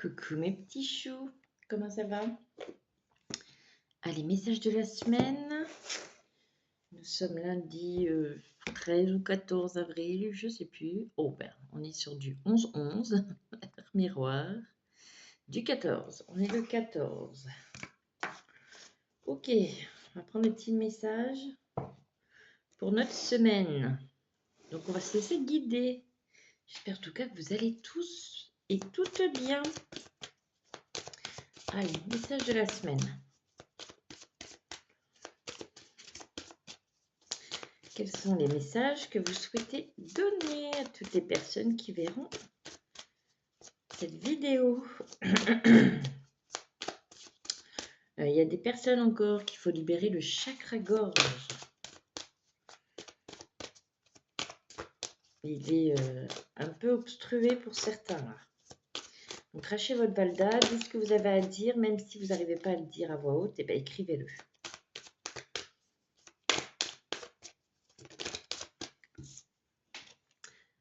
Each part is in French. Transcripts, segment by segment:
Coucou mes petits choux, comment ça va? Allez, message de la semaine. Nous sommes lundi 13 ou 14 avril, je sais plus. Oh ben, on est sur du 11-11, miroir. Du 14, on est le 14. Ok, on va prendre des petits messages pour notre semaine. Donc on va se laisser guider. J'espère en tout cas que vous allez tous et toutes bien. Allez, message de la semaine. Quels sont les messages que vous souhaitez donner à toutes les personnes qui verront cette vidéo? Il y a des personnes encore qu'il faut libérer le chakra-gorge. Il est un peu obstrué pour certains. Là. Donc, crachez votre balda, dites ce que vous avez à dire, même si vous n'arrivez pas à le dire à voix haute, et bien, écrivez-le.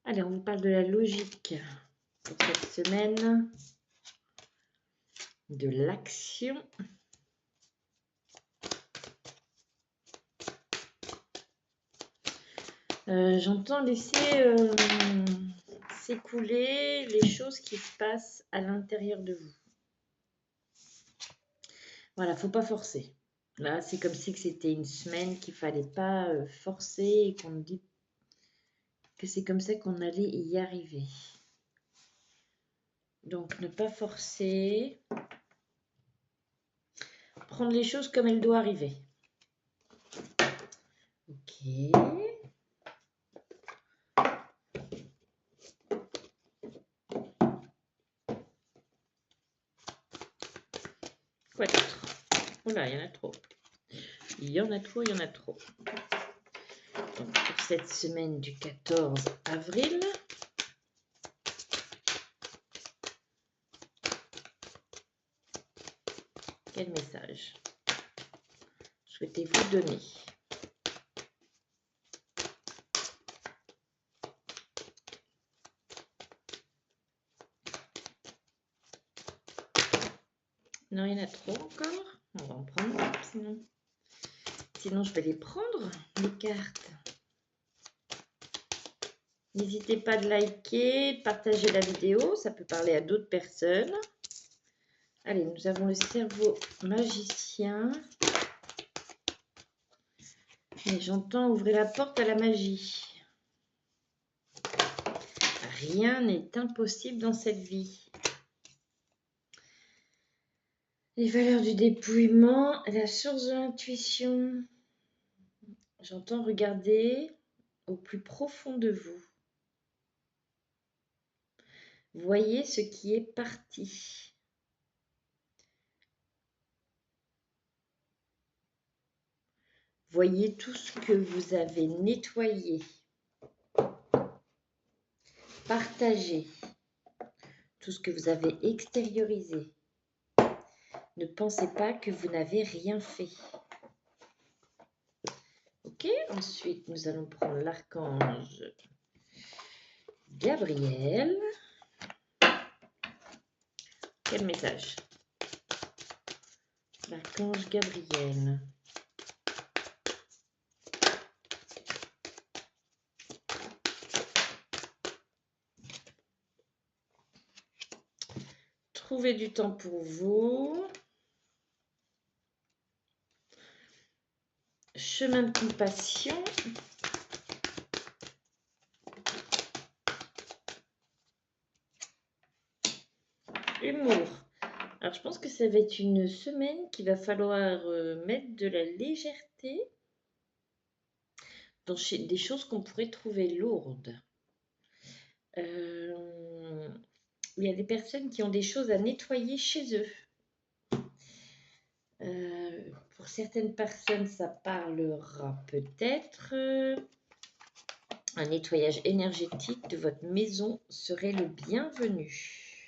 Allez, on vous parle de la logique pour cette semaine, de l'action. J'entends laisser s'écouler les choses qui se passent à l'intérieur de vous. Voilà, faut pas forcer. Là, c'est comme si c'était une semaine qu'il fallait pas forcer et qu'on dit que c'est comme ça qu'on allait y arriver. Donc, ne pas forcer. Prendre les choses comme elles doivent arriver. Ok. Quoi d'autre? Oula, il y en a trop. Il y en a trop, il y en a trop. Donc, pour cette semaine du 14 avril, quel message souhaitez-vous donner? Non, il y en a trop encore. On va en prendre sinon. Sinon, je vais les prendre, les cartes. N'hésitez pas de liker, de partager la vidéo. Ça peut parler à d'autres personnes. Allez, nous avons le cerveau magicien. Et j'entends ouvrir la porte à la magie. Rien n'est impossible dans cette vie. Les valeurs du dépouillement, la source de l'intuition. J'entends regarder au plus profond de vous. Voyez ce qui est parti. Voyez tout ce que vous avez nettoyé. Partagez tout ce que vous avez extériorisé. Ne pensez pas que vous n'avez rien fait. Ok, ensuite nous allons prendre l'archange Gabriel. Quel message? L'archange Gabriel. Trouvez du temps pour vous. Chemin de compassion. Humour. Alors, je pense que ça va être une semaine qu'il va falloir mettre de la légèreté dans des choses qu'on pourrait trouver lourdes. Il y a des personnes qui ont des choses à nettoyer chez eux. Pour certaines personnes, ça parlera peut-être. Un nettoyage énergétique de votre maison serait le bienvenu.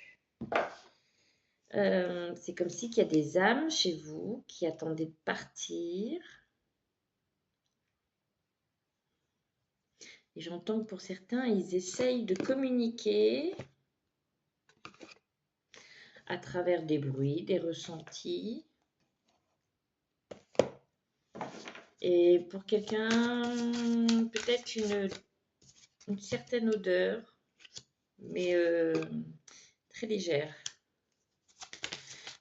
C'est comme si il y a des âmes chez vous qui attendaient de partir. Et j'entends que pour certains, ils essayent de communiquer à travers des bruits, des ressentis. Et pour quelqu'un, peut-être une certaine odeur, mais très légère.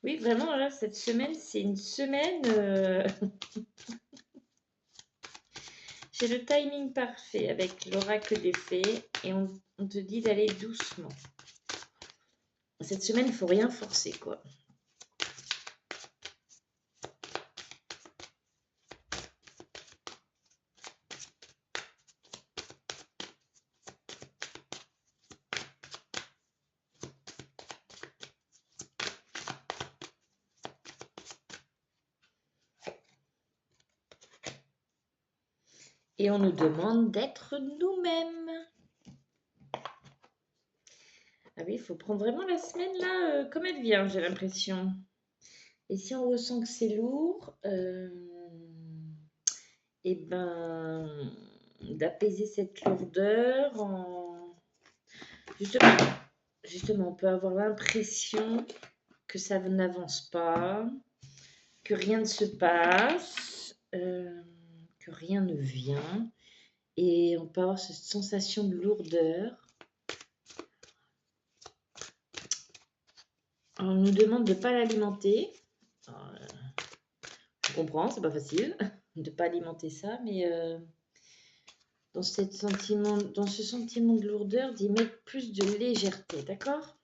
Oui, vraiment, là, cette semaine, c'est une semaine... J'ai le timing parfait avec l'oracle des fées et on te dit d'aller doucement. Cette semaine, il ne faut rien forcer, quoi. Et on nous demande d'être nous-mêmes. Ah oui, il faut prendre vraiment la semaine là comme elle vient, j'ai l'impression. Et si on ressent que c'est lourd, et ben d'apaiser cette lourdeur en justement on peut avoir l'impression que ça n'avance pas, que rien ne se passe, que rien ne vient, et on peut avoir cette sensation de lourdeur. On nous demande de ne pas l'alimenter. Je comprends, c'est pas facile de ne pas alimenter ça, mais dans ce sentiment de lourdeur, d'y mettre plus de légèreté, d'accord?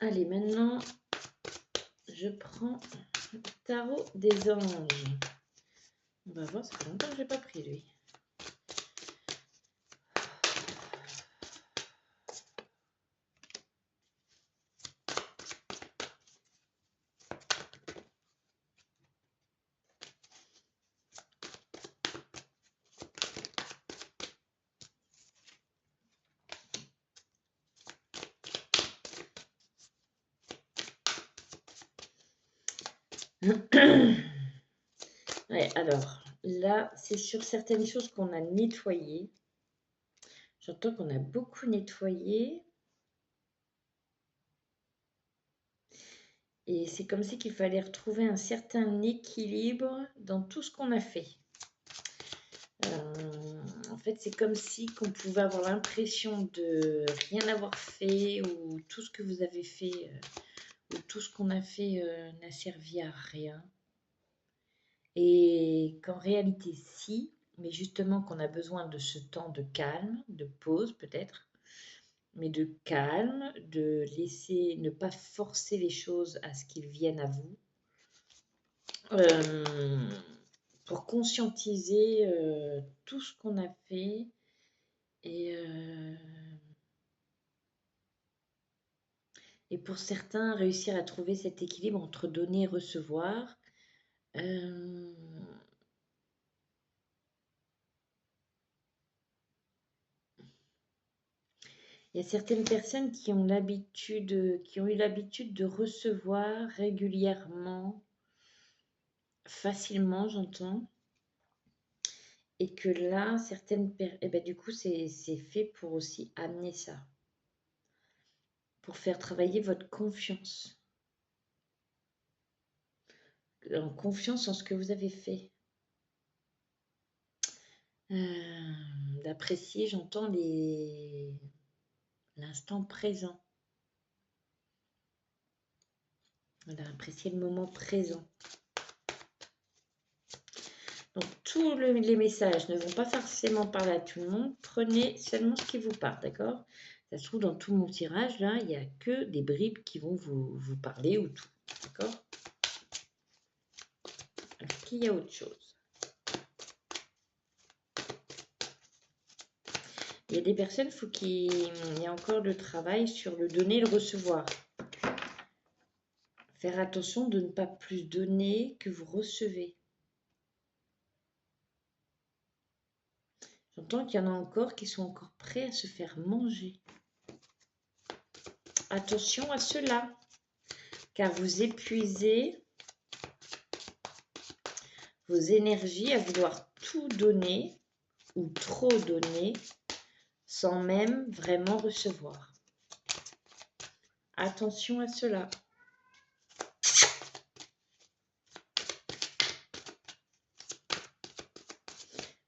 Allez, maintenant, je prends le tarot des anges. On va voir, ça fait longtemps que je n'ai pas pris, lui. Ouais, alors, là, c'est sur certaines choses qu'on a nettoyées. J'entends qu'on a beaucoup nettoyé. Et c'est comme si qu'il fallait retrouver un certain équilibre dans tout ce qu'on a fait. En fait, c'est comme si qu'on pouvait avoir l'impression de rien avoir fait, ou tout ce que vous avez fait, ou tout ce qu'on a fait n'a servi à rien. Et qu'en réalité, si, mais justement qu'on a besoin de ce temps de calme, de pause peut-être, mais de calme, de laisser, ne pas forcer les choses à ce qu'ils viennent à vous, pour conscientiser tout ce qu'on a fait et pour certains réussir à trouver cet équilibre entre donner et recevoir. Il y a certaines personnes qui ont eu l'habitude de recevoir régulièrement, facilement, j'entends. Et que là, du coup, c'est fait pour aussi amener ça. Pour faire travailler votre confiance. En confiance en ce que vous avez fait. D'apprécier, j'entends l'instant présent. Voilà, apprécier le moment présent. Donc, tous les messages ne vont pas forcément parler à tout le monde. Prenez seulement ce qui vous parle, d'accord? Ça se trouve, dans tout mon tirage, là, il n'y a que des bribes qui vont vous parler ou tout, d'accord? Est-ce qu'il y a autre chose? Il y a des personnes, il faut qu'il y ait encore le travail sur le donner et le recevoir. Faire attention de ne pas plus donner que vous recevez. J'entends qu'il y en a encore qui sont encore prêts à se faire manger. Attention à cela, car vous épuisez vos énergies à vouloir tout donner ou trop donner sans même vraiment recevoir. Attention à cela.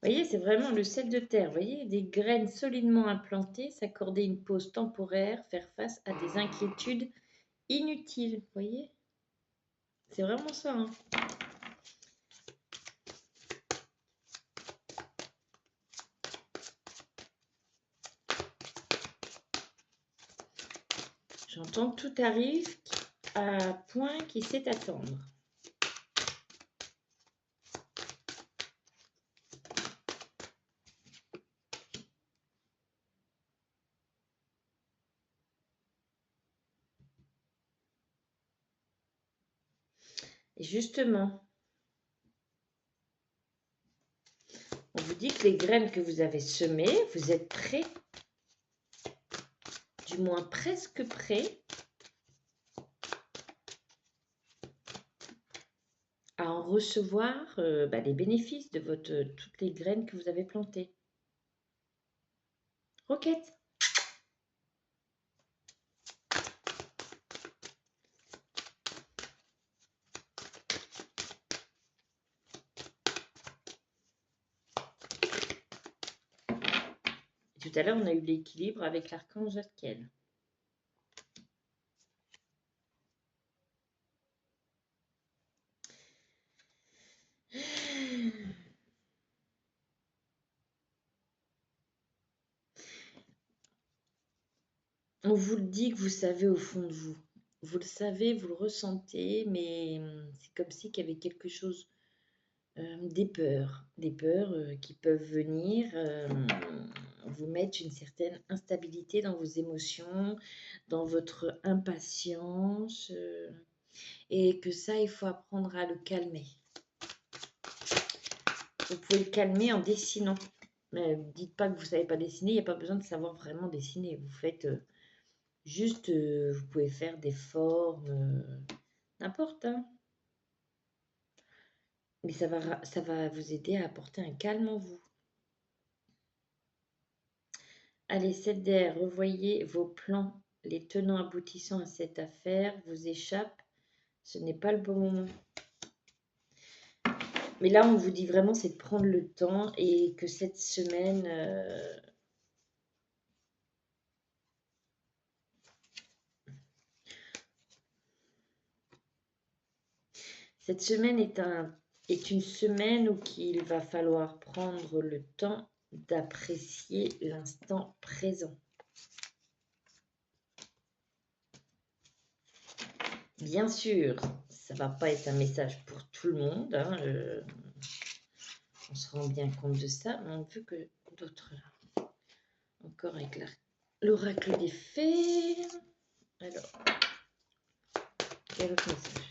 Vous voyez, c'est vraiment le sel de terre. Vous voyez, des graines solidement implantées, s'accorder une pause temporaire, faire face à des inquiétudes inutiles. Vous voyez, c'est vraiment ça. Hein. J'entends que tout arrive à point qui sait attendre. Et justement, on vous dit que les graines que vous avez semées, vous êtes prêts, du moins presque prêts, à en recevoir les bénéfices de toutes les graines que vous avez plantées. Roquette. Tout à l'heure, on a eu l'équilibre avec l'archange Zadkiel. On vous le dit que vous savez au fond de vous. Vous le savez, vous le ressentez, mais c'est comme si qu'il y avait quelque chose, des peurs qui peuvent venir vous mettre une certaine instabilité dans vos émotions, dans votre impatience, et que ça, il faut apprendre à le calmer. Vous pouvez le calmer en dessinant. Mais dites pas que vous ne savez pas dessiner, il n'y a pas besoin de savoir vraiment dessiner. Vous faites juste, vous pouvez faire des formes, n'importe. Hein. Mais ça va vous aider à apporter un calme en vous. Allez, 7 d'air, revoyez vos plans, les tenants aboutissants à cette affaire vous échappent. Ce n'est pas le bon moment. Mais là, on vous dit vraiment, c'est de prendre le temps et que cette semaine... cette semaine est une semaine où il va falloir prendre le temps d'apprécier l'instant présent. Bien sûr, ça ne va pas être un message pour tout le monde. Hein, on se rend bien compte de ça, mais on veut que d'autres là. Encore avec l'oracle des fées. Alors, quel autre message?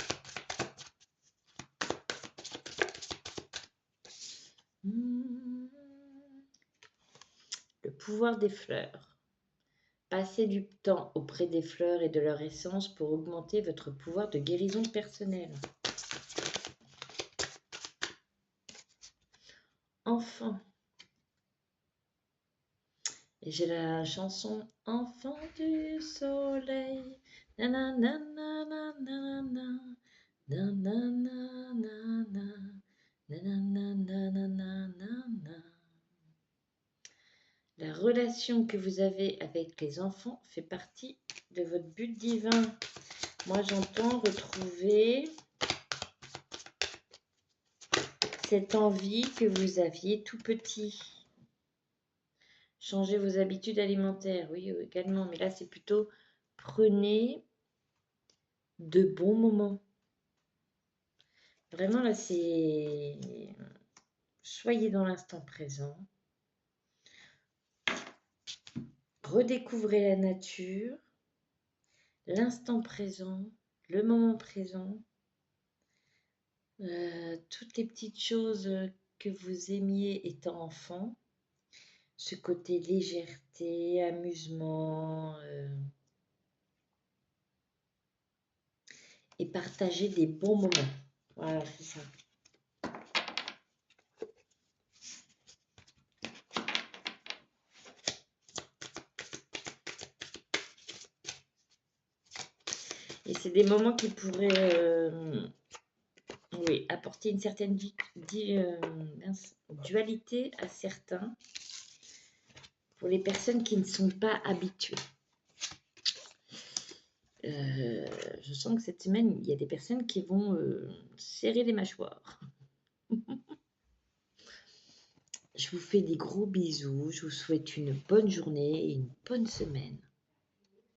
Le pouvoir des fleurs. Passez du temps auprès des fleurs et de leur essence pour augmenter votre pouvoir de guérison personnelle. Enfant. Et j'ai la chanson Enfant du soleil. Nanana, nanana, nanana, nanana. La relation que vous avez avec les enfants fait partie de votre but divin. Moi, j'entends retrouver cette envie que vous aviez tout petit. Changer vos habitudes alimentaires, oui, également. Mais là, c'est plutôt prenez de bons moments. Vraiment, là, c'est... Soyez dans l'instant présent. Redécouvrez la nature, l'instant présent, le moment présent. Toutes les petites choses que vous aimiez étant enfant. Ce côté légèreté, amusement. Et partager des bons moments. Voilà, c'est ça. Et c'est des moments qui pourraient oui, apporter une certaine dualité à certains pour les personnes qui ne sont pas habituées. Je sens que cette semaine, il y a des personnes qui vont serrer les mâchoires. Je vous fais des gros bisous. Je vous souhaite une bonne journée et une bonne semaine.